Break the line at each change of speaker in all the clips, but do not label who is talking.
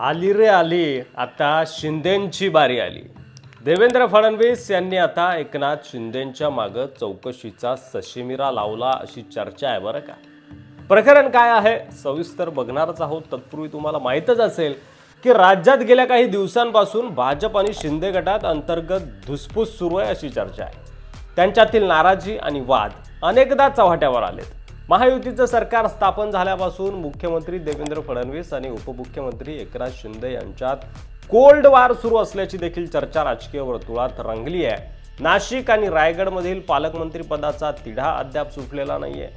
आली रे आली, आता शिंदेंची बारी आली। देवेंद्र फडणवीस यांनी आता एकनाथ शिंदेंच्या मागे चौकशीचा सशिमिरा लावला अशी चर्चा आहे बरं का। प्रकरण काय आहे सविस्तर बघणारच आहोत। तत्पूर्वी तुम्हाला माहितच असेल की राज्यात गेल्या काही दिवसांपासून भाजप आणि शिंदे गटात अंतर्गत धुसफूस सुरू आहे अशी चर्चा आहे। त्यांच्यातील नाराजी आणि वाद अनेकदा चव्हाट्यावर आलेत। महायुतीचं सरकार स्थापन झाल्यापासून मुख्यमंत्री देवेंद्र फडणवीस आणि उपमुख्यमंत्री एकनाथ शिंदे यांच्यात कोल्ड वार सुरू असल्याची देखील चर्चा राजकीय वर्तुळात रंगली आहे। नाशिक आणि रायगडमधील पालकमंत्री पदाचा तिढा अद्याप सुटलेला नाहीये।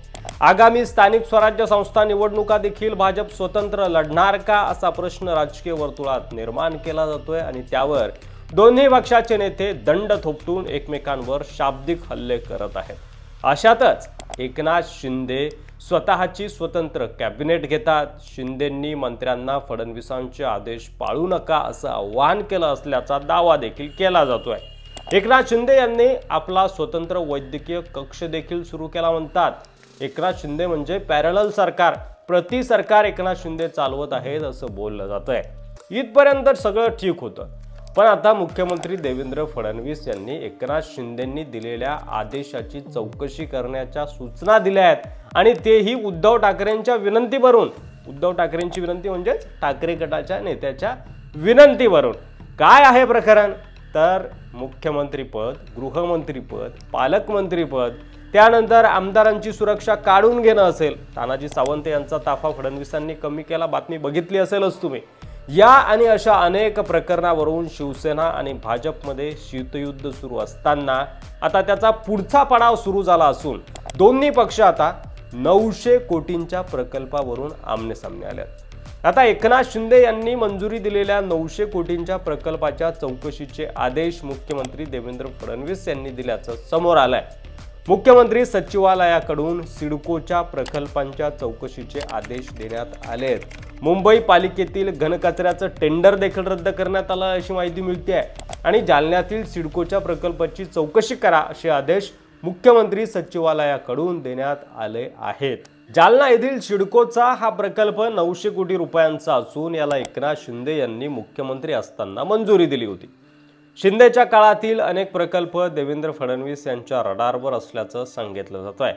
आगामी स्थानिक स्वराज्य संस्था निवडणुका देखील भाजप स्वतंत्र लढणार का असा प्रश्न राजकीय वर्तुळात निर्माण केला जातोय आणि त्यावर दोन्ही पक्षाचे नेते दंड थोपटून एकमेकांवर शाब्दिक हल्ले करत आहेत। अशातच एकनाथ शिंदे स्वतःची स्वतंत्र कॅबिनेट घेतात। शिंदेंनी मंत्र्यांना फडणवीसांचे आदेश पाळू नका असं आवाहन केलं असल्याचा दावा देखील केला जातोय। एकनाथ शिंदे यांनी आपला स्वतंत्र वैद्यकीय कक्ष देखील सुरू केला म्हणतात। एकनाथ शिंदे म्हणजे पॅरलल सरकार, प्रति सरकार एकनाथ शिंदे चालवत आहेत असं बोललं जातंय। इथपर्यंत सगळं ठीक होतं, पण आता मुख्यमंत्री देवेंद्र फडणवीस यांनी एकनाथ शिंदेंनी दिलेल्या आदेशाची चौकशी करण्याच्या सूचना दिल्या आहेत आणि तेही उद्धव ठाकरेंच्या विनंतीवरून। उद्धव ठाकरेंची विनंती म्हणजे ठाकरे गटाच्या नेत्याच्या विनंतीवरून। काय आहे प्रकरण तर मुख्यमंत्रीपद, गृहमंत्रीपद, पालकमंत्रीपद, त्यानंतर आमदारांची सुरक्षा काढून घेणं असेल। तानाजी सावंत यांचा ताफा फडणवीसांनी कमी केला, बातमी बघितली असेलच तुम्ही। या आणि अशा अनेक प्रकरणावरून शिवसेना आणि भाजपमध्ये शीतयुद्ध सुरू असताना आता त्याचा पुढचा पडाव सुरू झाला असून दोन्ही पक्ष आता 900 कोटींच्या प्रकल्पावरून आमनेसामने आलेत। आता एकनाथ शिंदे यांनी मंजुरी दिलेल्या 900 कोटींच्या प्रकल्पाच्या चौकशीचे आदेश मुख्यमंत्री देवेंद्र फडणवीस यांनी दिल्याचं समोर आलंय। मुख्यमंत्री सचिवालयाकडून सिडकोच्या प्रकल्पांच्या चौकशीचे आदेश देण्यात आलेत। मुंबई पालिकेतील घनकचऱ्याचं टेंडर देखील रद्द करण्यात आलं अशी माहिती मिळते आहे आणि जालन्यातील सिडकोच्या प्रकल्पाची चौकशी करा असे आदेश मुख्यमंत्री सचिवालयाकडून देण्यात आले आहेत। जालना येथील सिडकोचा हा प्रकल्प 900 कोटी रुपयांचा असून याला एकनाथ शिंदे यांनी मुख्यमंत्री असताना मंजुरी दिली होती। शिंदेच्या काळातील अनेक प्रकल्प देवेंद्र फडणवीस यांच्या रडारवर असल्याचं सांगितलं जात आहे।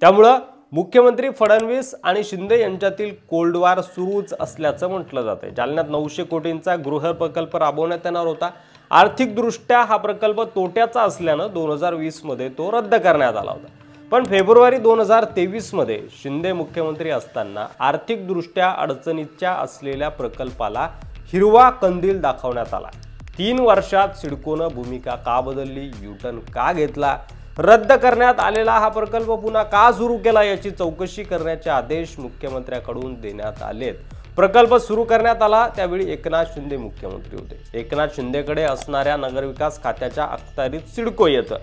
त्यामुळे मुख्यमंत्री फडणवीस आणि शिंदे यांच्यातील कोल्ड वार सुरूच असल्याचं म्हटलं जातंय। जालन्यात 900 कोटींचा गृह प्रकल्प राबवण्यात येणार होता। आर्थिकदृष्ट्या हा प्रकल्प तोट्याचा असल्यानं 2020 मध्ये तो रद्द करण्यात आला होता, पण फेब्रुवारी 2023 मध्ये शिंदे मुख्यमंत्री असताना आर्थिकदृष्ट्या अडचणीच्या असलेल्या प्रकल्पाला हिरवा कंदील दाखवण्यात आला। 3 वर्षात सिडकोनं भूमिका का बदलली, युटर्न का घेतला, रद्द करण्यात आलेला हा प्रकल्प पुन्हा का सुरू केला याची चौकशी करण्याचे आदेश मुख्यमंत्र्यांकडून देण्यात आलेत। प्रकल्प सुरू करण्यात आला त्यावेळी एकनाथ शिंदे मुख्यमंत्री होते। एकनाथ शिंदेकडे असणाऱ्या नगरविकास खात्याच्या अखत्यारीत सिडको येतं।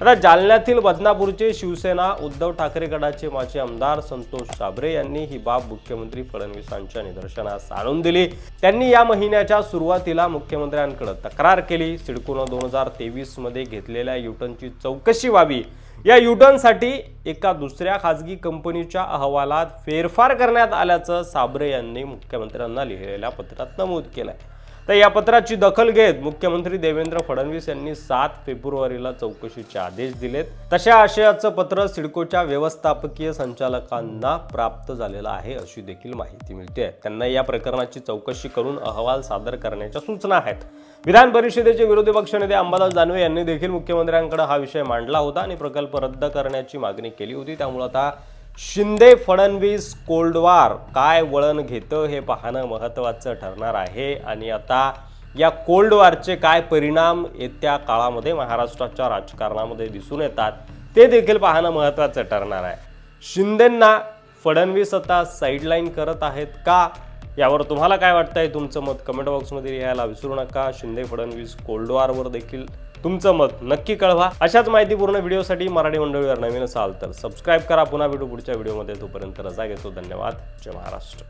आता जालन्यातील बदनापूरचे शिवसेना उद्धव ठाकरे गटाचे माजी आमदार संतोष साबरे यांनी ही बाब मुख्यमंत्री फडणवीसांच्या निदर्शनास आणून दिली। त्यांनी या महिन्याच्या सुरुवातीला मुख्यमंत्र्यांकडे तक्रार केली। सिडकोनं 2023 मध्ये घेतलेल्या युटर्नची चौकशी व्हावी। या युटर्नसाठी एका दुसऱ्या खासगी कंपनीच्या अहवालात फेरफार करण्यात आल्याचं साबरे यांनी मुख्यमंत्र्यांना लिहिलेल्या पत्रात नमूद केलंय। तर या पत्राची दखल घेत मुख्यमंत्री देवेंद्र फडणवीस यांनी 7 फेब्रुवारीला चौकशीचे आदेश दिलेत। तशा आशयाचं पत्र सिडकोच्या व्यवस्थापकीय संचालकांना प्राप्त झालेलं आहे अशी देखील माहिती मिळते। त्यांना या प्रकरणाची चौकशी करून अहवाल सादर करण्याच्या सूचना आहेत। विधान परिषदेचे विरोधी पक्षनेते अंबादास दानवे यांनी देखील मुख्यमंत्र्यांकडे हा विषय मांडला होता आणि प्रकल्प रद्द करण्याची मागणी केली होती। त्यामुळे आता शिंदे फडणवीस कोल्ड वार काय वळण घेतं हे पाहणं महत्त्वाचं ठरणार आहे आणि आता या कोल्ड वारचे काय परिणाम येत्या काळामध्ये महाराष्ट्राच्या राजकारणामध्ये दिसून येतात ते देखील पाहणं महत्त्वाचं ठरणार आहे। शिंदेंना फडणवीस आता साइडलाईन करत आहेत का, यावर तुम्हाला काय वाटतंय? तुमचं मत कमेंट बॉक्समध्ये लिहायला विसरू नका। शिंदे फडणवीस कोल्ड वारवर देखील तुमचं मत नक्की कळवा। अशाच माहितीपूर्ण व्हिडिओसाठी मराठी मंडळीवर नवीन असाल तर सबस्क्राइब करा। पुन्हा भेटू पुढच्या व्हिडिओमध्ये, तोपर्यंत रजा घेतो। धन्यवाद। जय महाराष्ट्र।